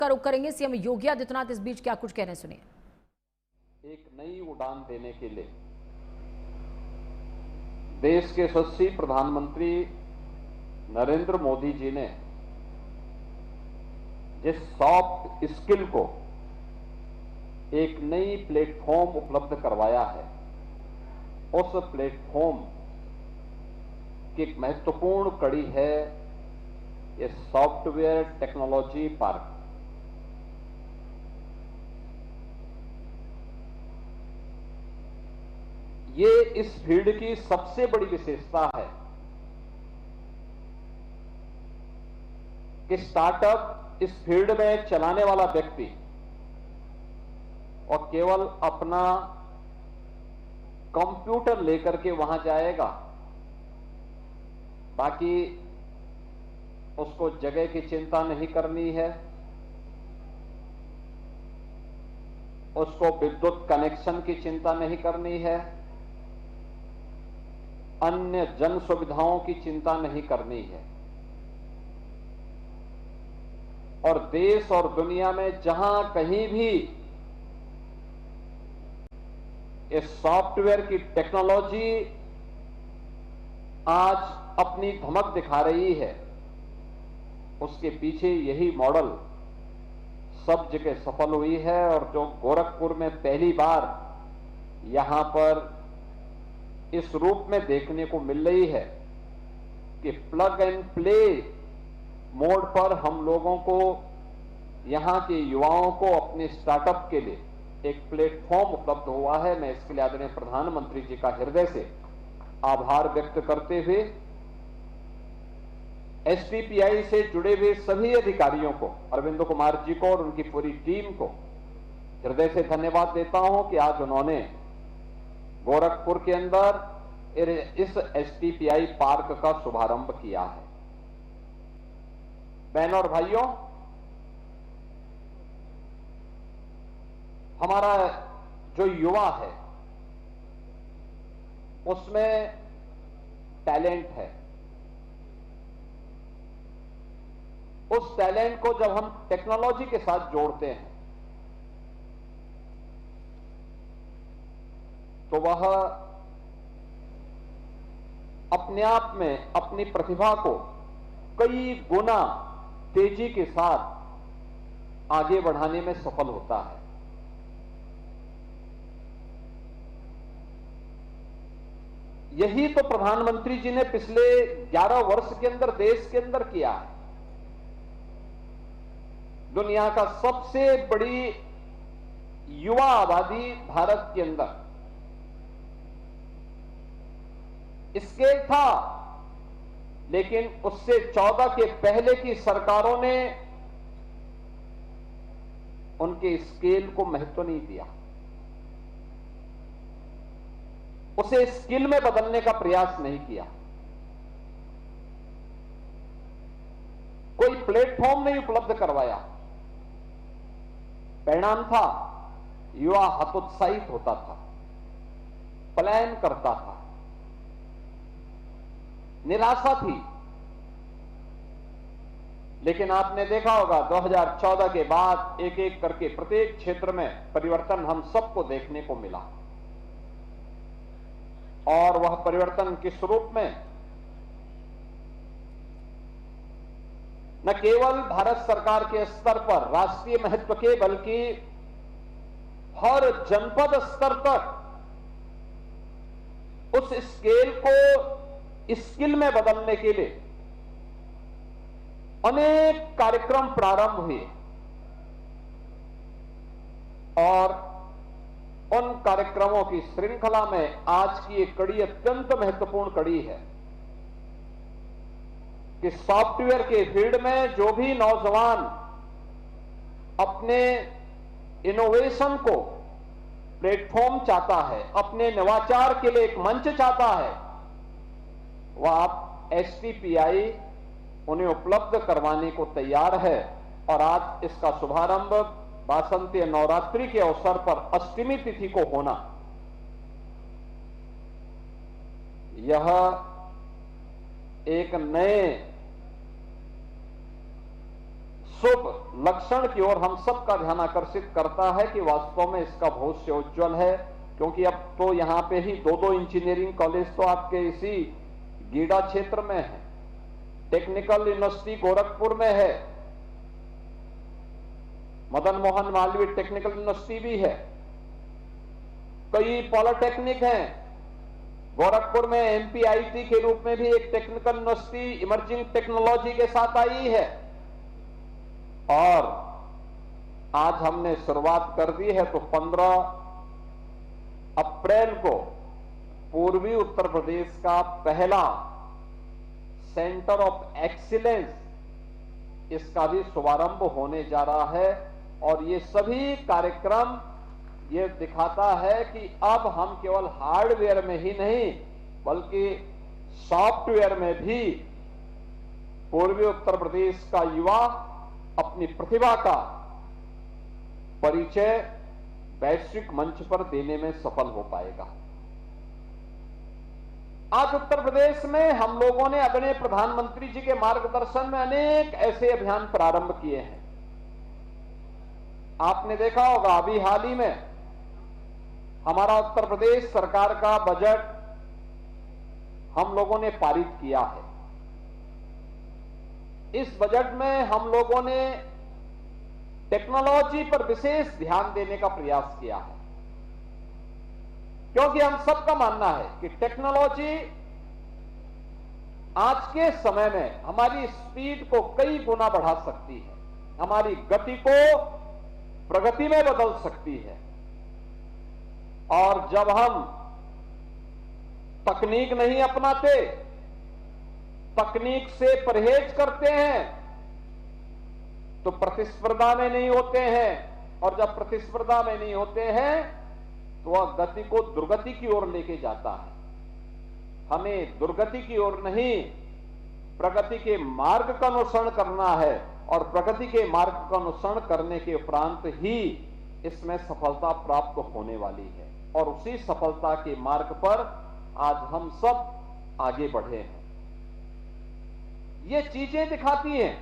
का रुख करेंगे सीएम योगी आदित्यनाथ इस बीच क्या कुछ कह रहे हैं, सुनिए। एक नई उड़ान देने के लिए देश के यशस्वी प्रधानमंत्री नरेंद्र मोदी जी ने जिस सॉफ्ट स्किल को एक नई प्लेटफॉर्म उपलब्ध करवाया है, उस प्लेटफॉर्म की एक महत्वपूर्ण कड़ी है ये सॉफ्टवेयर टेक्नोलॉजी पार्क। ये इस फील्ड की सबसे बड़ी विशेषता है कि स्टार्टअप इस फील्ड में चलाने वाला व्यक्ति और केवल अपना कंप्यूटर लेकर के वहां जाएगा, बाकी उसको जगह की चिंता नहीं करनी है, उसको विद्युत कनेक्शन की चिंता नहीं करनी है, अन्य जन सुविधाओं की चिंता नहीं करनी है। और देश और दुनिया में जहां कहीं भी इस सॉफ्टवेयर की टेक्नोलॉजी आज अपनी धमक दिखा रही है, उसके पीछे यही मॉडल सब जगह सफल हुई है। और जो गोरखपुर में पहली बार यहां पर इस रूप में देखने को मिल रही है कि प्लग एंड प्ले मोड पर हम लोगों को, यहां के युवाओं को अपने स्टार्टअप के लिए एक प्लेटफॉर्म उपलब्ध हुआ है, मैं इसके लिए आदरणीय प्रधानमंत्री जी का हृदय से आभार व्यक्त करते हुए एसटीपीआई से जुड़े हुए सभी अधिकारियों को, अरविंद कुमार जी को और उनकी पूरी टीम को हृदय से धन्यवाद देता हूं कि आज उन्होंने गोरखपुर के अंदर इस एसटीपीआई पार्क का शुभारंभ किया है। बहनों और भाइयों, हमारा जो युवा है उसमें टैलेंट है। उस टैलेंट को जब हम टेक्नोलॉजी के साथ जोड़ते हैं तो वह अपने आप में अपनी प्रतिभा को कई गुना तेजी के साथ आगे बढ़ाने में सफल होता है। यही तो प्रधानमंत्री जी ने पिछले 11 वर्ष के अंदर देश के अंदर किया है। दुनिया का सबसे बड़ी युवा आबादी भारत के अंदर स्केल था, लेकिन उससे 14 के पहले की सरकारों ने उनके स्केल को महत्व नहीं दिया, उसे स्किल में बदलने का प्रयास नहीं किया, कोई प्लेटफॉर्म नहीं उपलब्ध करवाया। परिणाम था युवा हतोत्साहित होता था, पलायन करता था, निराशा थी। लेकिन आपने देखा होगा 2014 के बाद एक एक करके प्रत्येक क्षेत्र में परिवर्तन हम सबको देखने को मिला। और वह परिवर्तन किस रूप में? न केवल भारत सरकार के स्तर पर राष्ट्रीय महत्व के, बल्कि हर जनपद स्तर तक उस स्केल को स्किल में बदलने के लिए अनेक कार्यक्रम प्रारंभ हुए। और उन कार्यक्रमों की श्रृंखला में आज की एक कड़ी अत्यंत महत्वपूर्ण कड़ी है कि सॉफ्टवेयर के फील्ड में जो भी नौजवान अपने इनोवेशन को प्लेटफॉर्म चाहता है, अपने नवाचार के लिए एक मंच चाहता है, वह आप एसटीपीआई उन्हें उपलब्ध करवाने को तैयार है। और आज इसका शुभारंभ वासंती नवरात्रि के अवसर पर अष्टमी तिथि को होना, यह एक नए शुभ लक्षण की ओर हम सबका ध्यान आकर्षित करता है कि वास्तव में इसका भविष्य उज्जवल है, क्योंकि अब तो यहां पे ही दो इंजीनियरिंग कॉलेज तो आपके इसी गीडा क्षेत्र में है, टेक्निकल यूनिवर्सिटी गोरखपुर में है, मदन मोहन मालवीय टेक्निकल यूनिवर्सिटी भी है, कई पॉलिटेक्निक हैं, गोरखपुर में एमपीआईटी के रूप में भी एक टेक्निकल यूनिवर्सिटी इमर्जिंग टेक्नोलॉजी के साथ आई है। और आज हमने शुरुआत कर दी है, तो 15 अप्रैल को पूर्वी उत्तर प्रदेश का पहला सेंटर ऑफ एक्सीलेंस इसका भी शुभारंभ होने जा रहा है। और ये सभी कार्यक्रम ये दिखाता है कि अब हम केवल हार्डवेयर में ही नहीं बल्कि सॉफ्टवेयर में भी पूर्वी उत्तर प्रदेश का युवा अपनी प्रतिभा का परिचय वैश्विक मंच पर देने में सफल हो पाएगा। आज उत्तर प्रदेश में हम लोगों ने आदरणीय प्रधानमंत्री जी के मार्गदर्शन में अनेक ऐसे अभियान प्रारंभ किए हैं। आपने देखा होगा अभी हाल ही में हमारा उत्तर प्रदेश सरकार का बजट हम लोगों ने पारित किया है। इस बजट में हम लोगों ने टेक्नोलॉजी पर विशेष ध्यान देने का प्रयास किया है, क्योंकि हम सबका मानना है कि टेक्नोलॉजी आज के समय में हमारी स्पीड को कई गुना बढ़ा सकती है, हमारी गति को प्रगति में बदल सकती है। और जब हम तकनीक नहीं अपनाते, तकनीक से परहेज करते हैं, तो प्रतिस्पर्धा में नहीं होते हैं, और जब प्रतिस्पर्धा में नहीं होते हैं तो वह गति को दुर्गति की ओर लेके जाता है। हमें दुर्गति की ओर नहीं, प्रगति के मार्ग का अनुसरण करना है, और प्रगति के मार्ग का अनुसरण करने के उपरांत ही इसमें सफलता प्राप्त होने वाली है। और उसी सफलता के मार्ग पर आज हम सब आगे बढ़े हैं। ये चीजें दिखाती हैं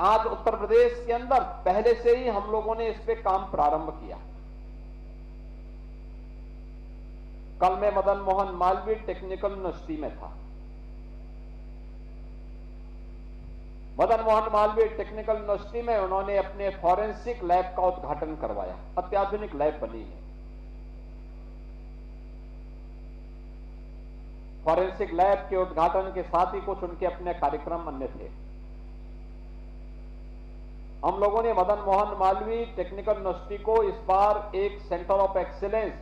आज उत्तर प्रदेश के अंदर पहले से ही हम लोगों ने इस पे काम प्रारंभ किया। कल मैं मदन मोहन मालवीय टेक्निकल यूनिवर्सिटी में था। मदन मोहन मालवीय टेक्निकल यूनिवर्सिटी में उन्होंने अपने फॉरेंसिक लैब का उद्घाटन करवाया। अत्याधुनिक लैब बनी है। फॉरेंसिक लैब के उद्घाटन के साथ ही कुछ उनके अपने कार्यक्रम अन्य थे। हम लोगों ने मदन मोहन मालवीय टेक्निकल यूनिवर्सिटी को इस बार एक centre of excellence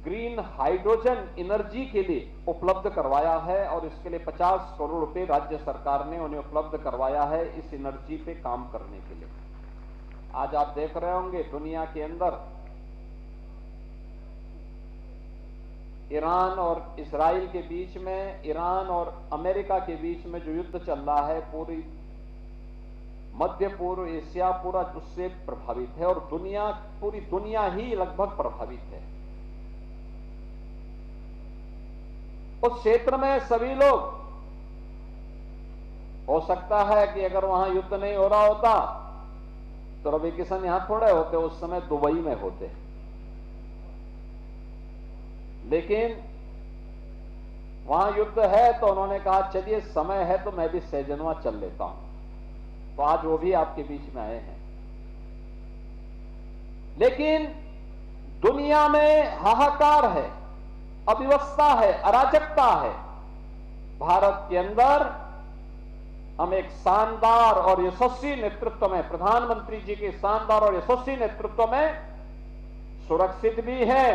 green hydrogen energy के लिए उपलब्ध करवाया है, और इसके लिए 50 करोड़ रुपए राज्य सरकार ने उन्हें उपलब्ध करवाया है इस एनर्जी पे काम करने के लिए। आज आप देख रहे होंगे दुनिया के अंदर ईरान और इजराइल के बीच में, ईरान और अमेरिका के बीच में जो युद्ध चल रहा है, पूरी मध्य पूर्व एशिया पूरा उससे प्रभावित है, और पूरी दुनिया ही लगभग प्रभावित है। उस क्षेत्र में सभी लोग, हो सकता है कि अगर वहां युद्ध नहीं हो रहा होता तो रवि किशन यहां थोड़े होते, उस समय दुबई में होते। लेकिन वहां युद्ध है तो उन्होंने कहा चलिए समय है तो मैं भी सैजनवा चल लेता हूं, तो आज वो भी आपके बीच में आए हैं। लेकिन दुनिया में हाहाकार है, अव्यवस्था है, अराजकता है। भारत के अंदर हम एक शानदार और यशस्वी नेतृत्व में, प्रधानमंत्री जी के शानदार और यशस्वी नेतृत्व में सुरक्षित भी हैं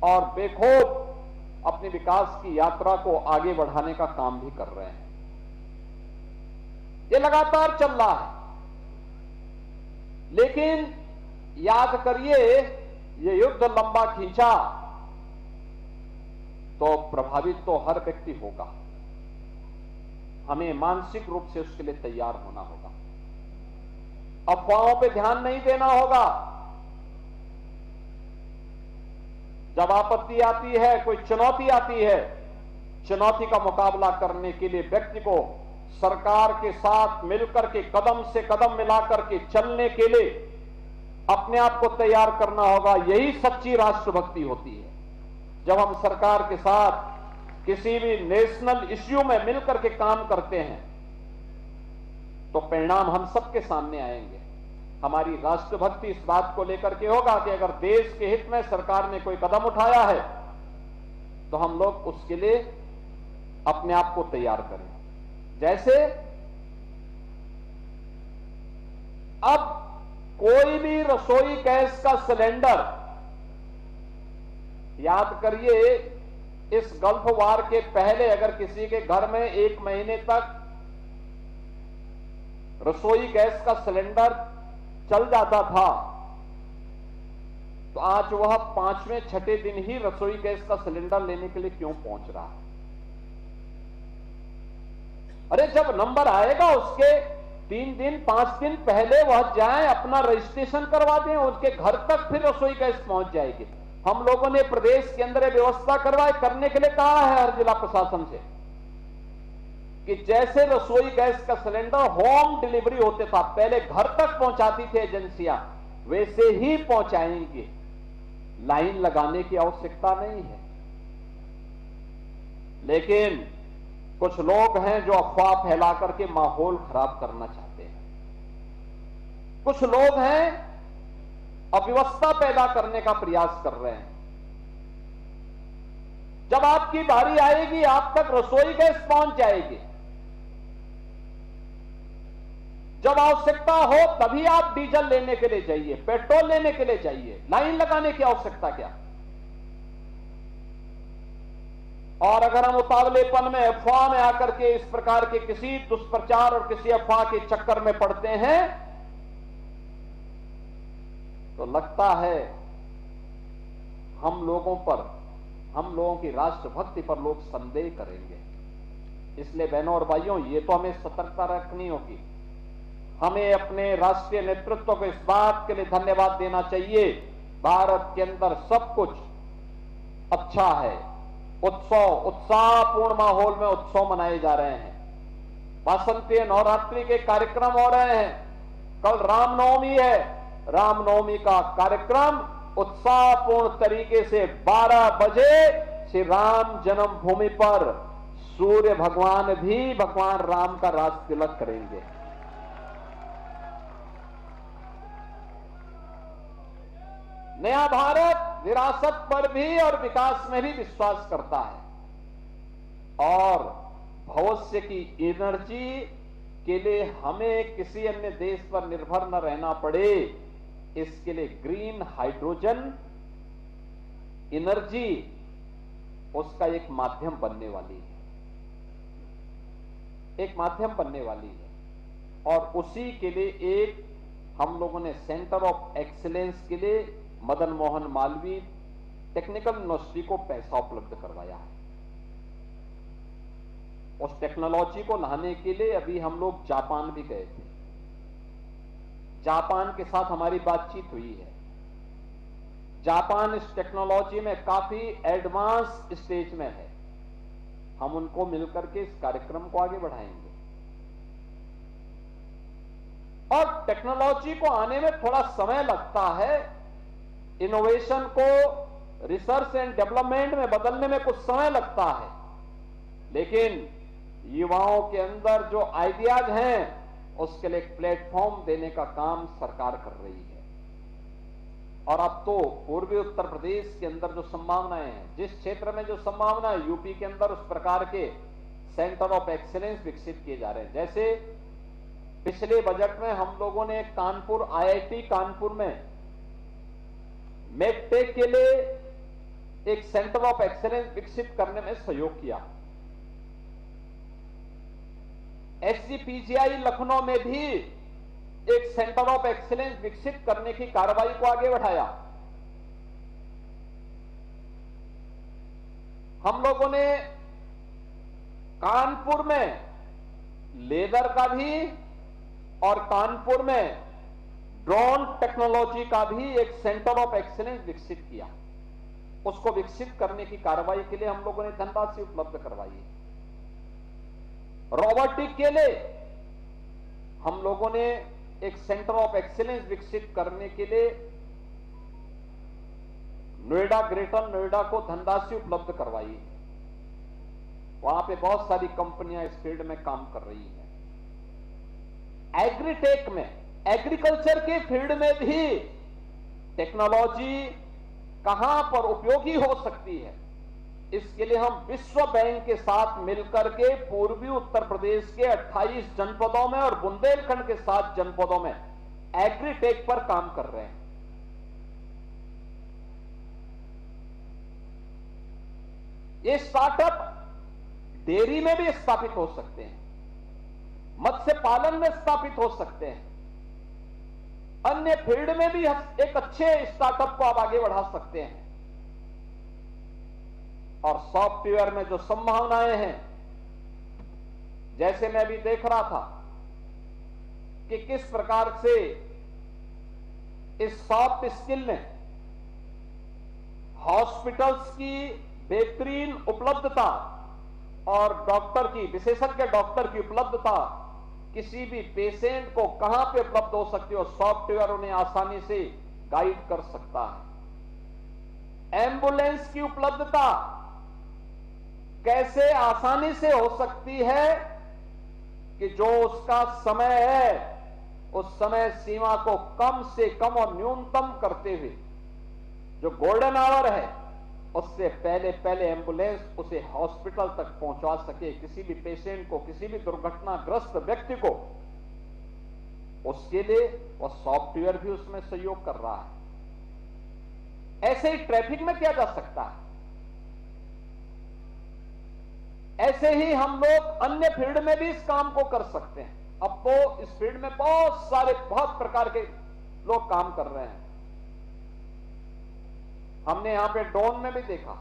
और बेखौफ अपनी विकास की यात्रा को आगे बढ़ाने का काम भी कर रहे हैं। ये लगातार चल रहा है। लेकिन याद करिए, ये युद्ध लंबा खींचा तो प्रभावित तो हर व्यक्ति होगा। हमें मानसिक रूप से उसके लिए तैयार होना होगा। अफवाहों पे ध्यान नहीं देना होगा। जब आपत्ति आती है, कोई चुनौती आती है, चुनौती का मुकाबला करने के लिए व्यक्ति को सरकार के साथ मिलकर के कदम से कदम मिलाकर के चलने के लिए अपने आप को तैयार करना होगा। यही सच्ची राष्ट्रभक्ति होती है। जब हम सरकार के साथ किसी भी नेशनल इश्यू में मिलकर के काम करते हैं तो परिणाम हम सबके सामने आएंगे। हमारी राष्ट्रभक्ति इस बात को लेकर के होगा कि अगर देश के हित में सरकार ने कोई कदम उठाया है तो हम लोग उसके लिए अपने आप को तैयार करें। जैसे अब कोई भी रसोई गैस का सिलेंडर, याद करिए इस गल्फ वार के पहले अगर किसी के घर में 1 महीने तक रसोई गैस का सिलेंडर चल जाता था तो आज वह 5वें 6ठे दिन ही रसोई गैस का सिलेंडर लेने के लिए क्यों पहुंच रहा है? अरे जब नंबर आएगा उसके 3 दिन 5 दिन पहले वह जाएं, अपना रजिस्ट्रेशन करवा दें, उसके घर तक फिर रसोई गैस पहुंच जाएगी। हम लोगों ने प्रदेश के अंदर व्यवस्था करने के लिए कहा है हर जिला प्रशासन से कि जैसे रसोई गैस का सिलेंडर होम डिलीवरी होते था, पहले घर तक पहुंचाती थी एजेंसियां, वैसे ही पहुंचाएंगे। लाइन लगाने की आवश्यकता नहीं है। लेकिन कुछ लोग हैं जो अफवाह फैला करके माहौल खराब करना चाहते हैं। कुछ लोग हैं अव्यवस्था पैदा करने का प्रयास कर रहे हैं। जब आपकी बारी आएगी आप तक रसोई गैस पहुंच जाएगी। जब आवश्यकता हो तभी आप डीजल लेने के लिए जाइए, पेट्रोल लेने के लिए जाइए। लाइन लगाने की आवश्यकता क्या? और अगर हम उतावलेपन में अफवाह में आकर के इस प्रकार के किसी दुष्प्रचार और किसी अफवाह के चक्कर में पड़ते हैं तो लगता है हम लोगों की राष्ट्रभक्ति पर लोग संदेह करेंगे। इसलिए बहनों और भाइयों, ये तो हमें सतर्कता रखनी होगी। हमें अपने राष्ट्रीय नेतृत्व को इस बात के लिए धन्यवाद देना चाहिए। भारत के अंदर सब कुछ अच्छा है। उत्साहपूर्ण माहौल में उत्सव मनाए जा रहे हैं। वासंतीय नवरात्रि के कार्यक्रम हो रहे हैं। कल रामनवमी है। रामनवमी का कार्यक्रम उत्साहपूर्ण तरीके से 12 बजे श्री राम जन्मभूमि पर सूर्य भगवान भी भगवान राम का राज तिलक करेंगे। नया भारत विरासत पर भी और विकास में भी विश्वास करता है और भविष्य की एनर्जी के लिए हमें किसी अन्य देश पर निर्भर न रहना पड़े, इसके लिए ग्रीन हाइड्रोजन एनर्जी उसका एक माध्यम बनने वाली है। और उसी के लिए एक हम लोगों ने सेंटर ऑफ एक्सीलेंस के लिए मदन मोहन मालवीय टेक्निकल यूनिवर्सिटी को पैसा उपलब्ध करवाया है। उस टेक्नोलॉजी को लाने के लिए अभी हम लोग जापान भी गए थे। जापान के साथ हमारी बातचीत हुई है। जापान इस टेक्नोलॉजी में काफी एडवांस स्टेज में है। हम उनको मिलकर के इस कार्यक्रम को आगे बढ़ाएंगे। और टेक्नोलॉजी को आने में थोड़ा समय लगता है। इनोवेशन को रिसर्च एंड डेवलपमेंट में बदलने में कुछ समय लगता है, लेकिन युवाओं के अंदर जो आइडियाज हैं उसके लिए एक प्लेटफॉर्म देने का काम सरकार कर रही है। और अब तो पूर्वी उत्तर प्रदेश के अंदर जो संभावनाएं हैं, जिस क्षेत्र में जो संभावना है, यूपी के अंदर उस प्रकार के सेंटर ऑफ एक्सीलेंस विकसित किए जा रहे हैं। जैसे पिछले बजट में हम लोगों ने कानपुर IIT कानपुर में मेडटेक के लिए एक सेंटर ऑफ एक्सीलेंस विकसित करने में सहयोग किया। SGPGI लखनऊ में भी एक सेंटर ऑफ एक्सीलेंस विकसित करने की कार्रवाई को आगे बढ़ाया। हम लोगों ने कानपुर में लेदर का भी और कानपुर में ड्रोन टेक्नोलॉजी का भी एक सेंटर ऑफ एक्सीलेंस विकसित किया। उसको विकसित करने की कार्रवाई के लिए हम लोगों ने धनराशि उपलब्ध करवाई है। रोबोटिक के लिए हम लोगों ने एक सेंटर ऑफ एक्सीलेंस विकसित करने के लिए नोएडा, ग्रेटर नोएडा को धनराशि उपलब्ध करवाई है। वहां पे बहुत सारी कंपनियां इस फील्ड में काम कर रही हैं। एग्रीटेक में, एग्रीकल्चर के फील्ड में भी टेक्नोलॉजी कहां पर उपयोगी हो सकती है, इसके लिए हम विश्व बैंक के साथ मिलकर के पूर्वी उत्तर प्रदेश के 28 जनपदों में और बुंदेलखंड के 7 जनपदों में एग्रीटेक पर काम कर रहे हैं। ये स्टार्टअप डेयरी में भी स्थापित हो सकते हैं, मत्स्य पालन में स्थापित हो सकते हैं, अन्य फील्ड में भी एक अच्छे स्टार्टअप को आप आगे बढ़ा सकते हैं। और सॉफ्टवेयर में जो संभावनाएं हैं, जैसे मैं अभी देख रहा था कि किस प्रकार से इस सॉफ्ट स्किल ने हॉस्पिटल्स की बेहतरीन उपलब्धता और डॉक्टर की, विशेषज्ञ डॉक्टर की उपलब्धता, किसी भी पेशेंट को कहां पे उपलब्ध हो सकती है, सॉफ्टवेयर उन्हें आसानी से गाइड कर सकता है। एम्बुलेंस की उपलब्धता कैसे आसानी से हो सकती है कि जो उसका समय है उस समय सीमा को कम से कम और न्यूनतम करते हुए, जो गोल्डन आवर है उससे पहले पहले एम्बुलेंस उसे हॉस्पिटल तक पहुंचा सके, किसी भी पेशेंट को, किसी भी दुर्घटनाग्रस्त व्यक्ति को, उसके लिए वह सॉफ्टवेयर भी उसमें सहयोग कर रहा है। ऐसे ही ट्रैफिक में किया जा सकता है, ऐसे ही हम लोग अन्य फील्ड में भी इस काम को कर सकते हैं। अब तो इस फील्ड में बहुत प्रकार के लोग काम कर रहे हैं। हमने यहां पे ड्रोन में भी देखा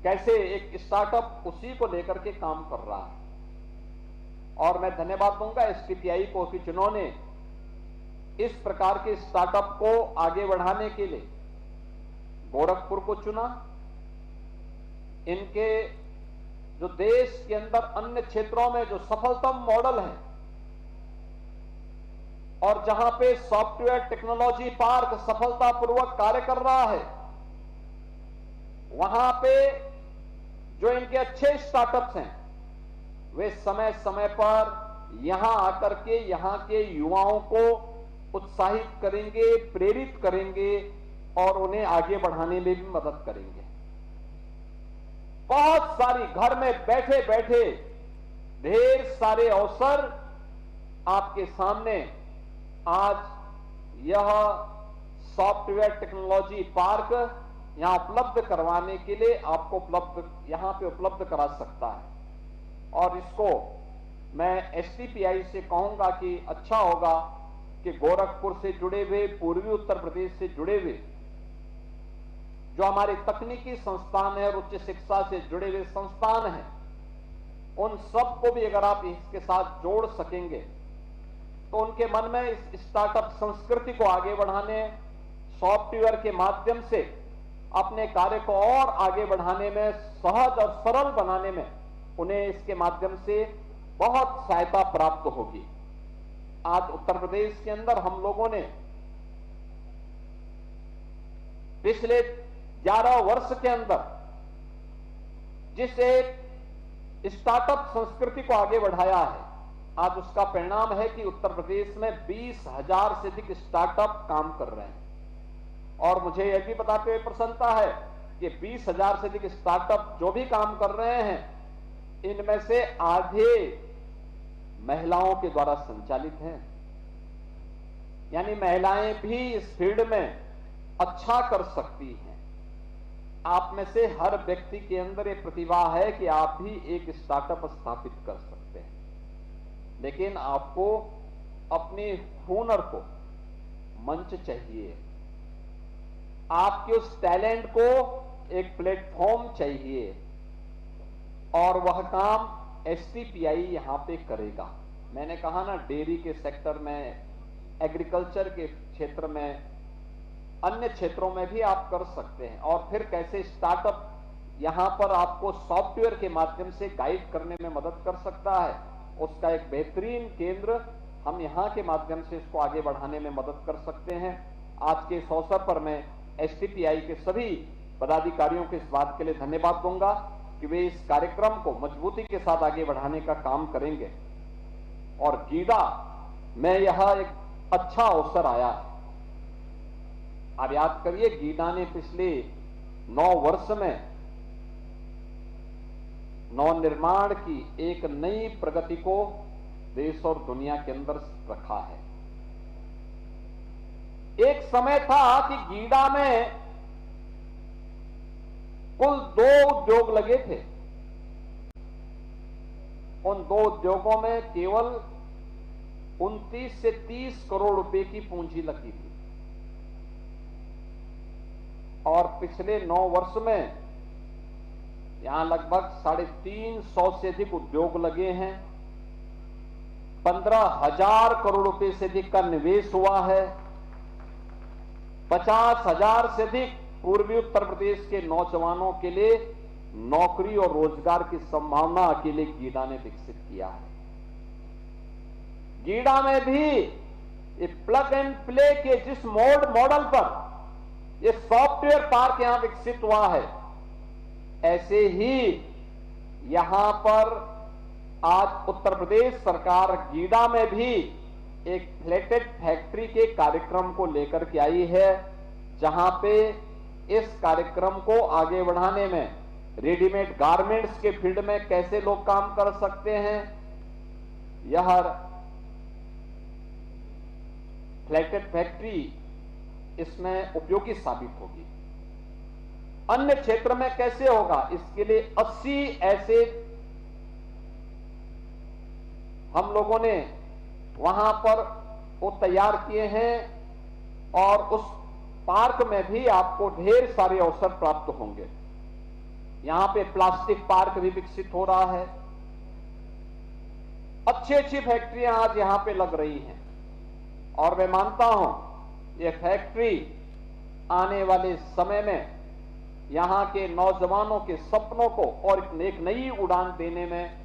कैसे एक स्टार्टअप उसी को लेकर के काम कर रहा है। और मैं धन्यवाद दूंगा एसटीपीआई को कि जिन्होंने इस प्रकार के स्टार्टअप को आगे बढ़ाने के लिए गोरखपुर को चुना। इनके जो देश के अंदर अन्य क्षेत्रों में जो सफलतम मॉडल है और जहां पे सॉफ्टवेयर टेक्नोलॉजी पार्क सफलतापूर्वक कार्य कर रहा है, वहां पे जो इनके अच्छे स्टार्टअप्स हैं वे समय समय पर यहां आकर के यहां के युवाओं को उत्साहित करेंगे, प्रेरित करेंगे और उन्हें आगे बढ़ाने में भी मदद करेंगे। बहुत सारी घर में बैठे बैठे ढेर सारे अवसर आपके सामने आज यह सॉफ्टवेयर टेक्नोलॉजी पार्क यहां उपलब्ध करवाने के लिए आपको यहां पे उपलब्ध करा सकता है। और इसको मैं एसटीपीआई से कहूंगा कि अच्छा होगा कि गोरखपुर से जुड़े हुए, पूर्वी उत्तर प्रदेश से जुड़े हुए जो हमारे तकनीकी संस्थान है और उच्च शिक्षा से जुड़े हुए संस्थान हैं, उन सबको भी अगर आप इसके साथ जोड़ सकेंगे तो उनके मन में इस स्टार्टअप संस्कृति को आगे बढ़ाने, सॉफ्टवेयर के माध्यम से अपने कार्य को और आगे बढ़ाने में, सहज और सरल बनाने में उन्हें इसके माध्यम से बहुत सहायता प्राप्त होगी। आज उत्तर प्रदेश के अंदर हम लोगों ने पिछले 11 वर्ष के अंदर जिस एक स्टार्टअप संस्कृति को आगे बढ़ाया है, आज उसका परिणाम है कि उत्तर प्रदेश में 20,000 से अधिक स्टार्टअप काम कर रहे हैं। और मुझे यह भी बताते हुए प्रसन्नता है कि 20,000 से अधिक स्टार्टअप जो भी काम कर रहे हैं, इनमें से आधे महिलाओं के द्वारा संचालित हैं। यानी महिलाएं भी इस फील्ड में अच्छा कर सकती हैं। आप में से हर व्यक्ति के अंदर ये प्रतिभा है कि आप भी एक स्टार्टअप स्थापित कर सकते हैं, लेकिन आपको अपने हुनर को मंच चाहिए, आपके उस टैलेंट को एक प्लेटफॉर्म चाहिए, और वह काम एसटीपीआई यहां पे करेगा। मैंने कहा ना, डेयरी के सेक्टर में, एग्रीकल्चर के क्षेत्र में, अन्य क्षेत्रों में भी आप कर सकते हैं। और फिर कैसे स्टार्टअप यहां पर आपको सॉफ्टवेयर के माध्यम से गाइड करने में मदद कर सकता है, उसका एक बेहतरीन केंद्र हम यहां के माध्यम से इसको आगे बढ़ाने में मदद कर सकते हैं। आज के इस अवसर पर मैं एसटीपीआई के सभी पदाधिकारियों को इस बात के लिए धन्यवाद दूंगा कि वे इस कार्यक्रम को मजबूती के साथ आगे बढ़ाने का काम करेंगे। और गीडा में यह एक अच्छा अवसर आया है। आप याद करिए, गीडा ने पिछले 9 वर्ष में नवनिर्माण की एक नई प्रगति को देश और दुनिया के अंदर रखा है। एक समय था कि गीडा में कुल 2 उद्योग लगे थे। उन 2 उद्योगों में केवल 29 से 30 करोड़ रुपए की पूंजी लगी थी और पिछले 9 वर्ष में यहां लगभग 350 से अधिक उद्योग लगे हैं। 15,000 करोड़ रुपए से अधिक का निवेश हुआ है। 50,000 से अधिक पूर्वी उत्तर प्रदेश के नौजवानों के लिए नौकरी और रोजगार की संभावना अकेले गीडा ने विकसित किया है। गीडा में भी प्लग एंड प्ले के जिस मॉडल पर यह सॉफ्टवेयर पार्क यहां विकसित हुआ है, ऐसे ही यहां पर आज उत्तर प्रदेश सरकार गीडा में भी एक फ्लैटेड फैक्ट्री के कार्यक्रम को लेकर के आई है, जहां पे इस कार्यक्रम को आगे बढ़ाने में रेडीमेड गारमेंट्स के फील्ड में कैसे लोग काम कर सकते हैं, यह फ्लैटेड फैक्ट्री इसमें उपयोगी साबित होगी। अन्य क्षेत्र में कैसे होगा, इसके लिए 80 ऐसे हम लोगों ने वहां पर वो तैयार किए हैं और उस पार्क में भी आपको ढेर सारे अवसर प्राप्त होंगे। यहां पे प्लास्टिक पार्क भी विकसित हो रहा है। अच्छी फैक्ट्रियां आज यहां पे लग रही हैं और मैं मानता हूं ये फैक्ट्री आने वाले समय में यहां के नौजवानों के सपनों को और एक नई उड़ान देने में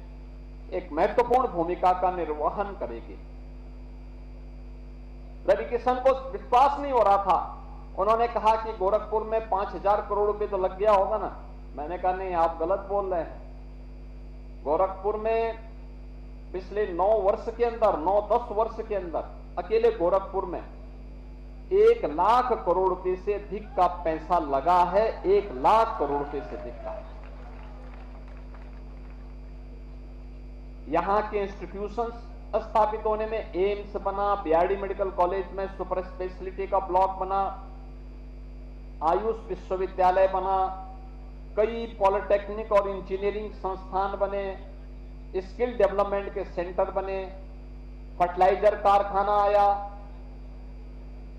एक महत्वपूर्ण भूमिका का निर्वहन करेगी। रवि किशन को विश्वास नहीं हो रहा था। उन्होंने कहा कि गोरखपुर में 5,000 करोड़ रुपए तो लग गया होगा ना। मैंने कहा नहीं, आप गलत बोल रहे हैं। गोरखपुर में पिछले 9 वर्ष के अंदर, 9-10 वर्ष के अंदर अकेले गोरखपुर में 1 लाख करोड़ रुपए से अधिक का पैसा लगा है। 1 लाख करोड़ रुपए से अधिक का। यहां के इंस्टीट्यूशंस स्थापित होने में एम्स बना, बीआरडी मेडिकल कॉलेज में सुपर स्पेशलिटी का ब्लॉक बना, आयुष विश्वविद्यालय बना, कई पॉलिटेक्निक और इंजीनियरिंग संस्थान बने, स्किल डेवलपमेंट के सेंटर बने, फर्टिलाइजर कारखाना आया,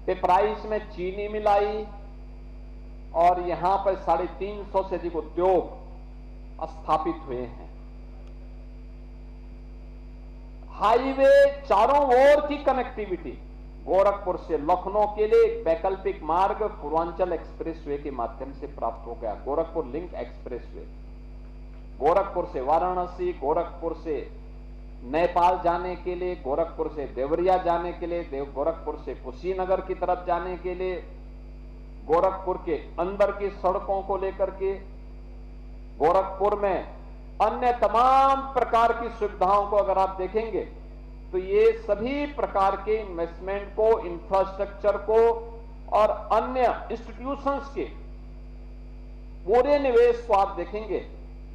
पिपराइस में चीनी मिल आई और यहां पर 350 से अधिक उद्योग स्थापित हुए हैं। हाईवे चारों ओर की कनेक्टिविटी गोरखपुर से लखनऊ के लिए एक वैकल्पिक मार्ग पूर्वांचल एक्सप्रेसवे के माध्यम से प्राप्त हो गया। गोरखपुर लिंक एक्सप्रेसवे गोरखपुर से वाराणसी, गोरखपुर से नेपाल जाने के लिए, गोरखपुर से देवरिया जाने के लिए, गोरखपुर से कुशीनगर की तरफ जाने के लिए, गोरखपुर के अंदर की सड़कों को लेकर के, गोरखपुर में अन्य तमाम प्रकार की सुविधाओं को अगर आप देखेंगे तो ये सभी प्रकार के इन्वेस्टमेंट को, इंफ्रास्ट्रक्चर को और अन्य इंस्टीट्यूशंस के पूरे निवेश को आप देखेंगे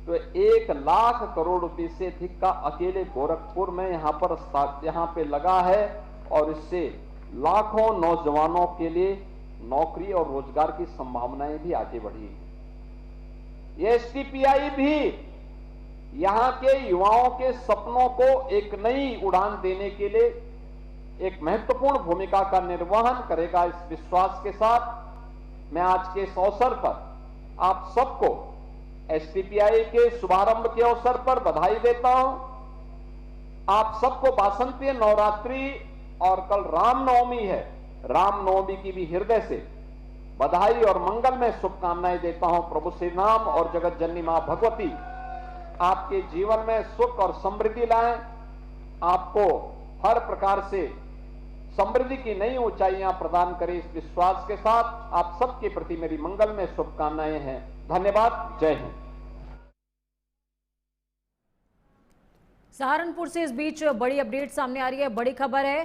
तो 1 लाख करोड़ रुपए से अधिक का अकेले गोरखपुर में यहां पे लगा है और इससे लाखों नौजवानों के लिए नौकरी और रोजगार की संभावनाएं भी आगे बढ़ी है। ये एसटीपीआई भी यहां के युवाओं के सपनों को एक नई उड़ान देने के लिए एक महत्वपूर्ण भूमिका का निर्वहन करेगा। इस विश्वास के साथ मैं आज के इस अवसर पर आप सबको एसटीपीआई के शुभारंभ के अवसर पर बधाई देता हूं। आप सबको वासंतीय नवरात्रि और कल रामनवमी है, रामनवमी की भी हृदय से बधाई और मंगलमय शुभकामनाएं देता हूं। प्रभु श्री राम और जगत जननी मां भगवती आपके जीवन में सुख और समृद्धि लाएं, आपको हर प्रकार से समृद्धि की नई ऊंचाइयां प्रदान करें। इस विश्वास के साथ आप सबके प्रति मेरी मंगलमय शुभकामनाएं हैं। धन्यवाद। जय हिंद। सहारनपुर से इस बीच बड़ी अपडेट सामने आ रही है, बड़ी खबर है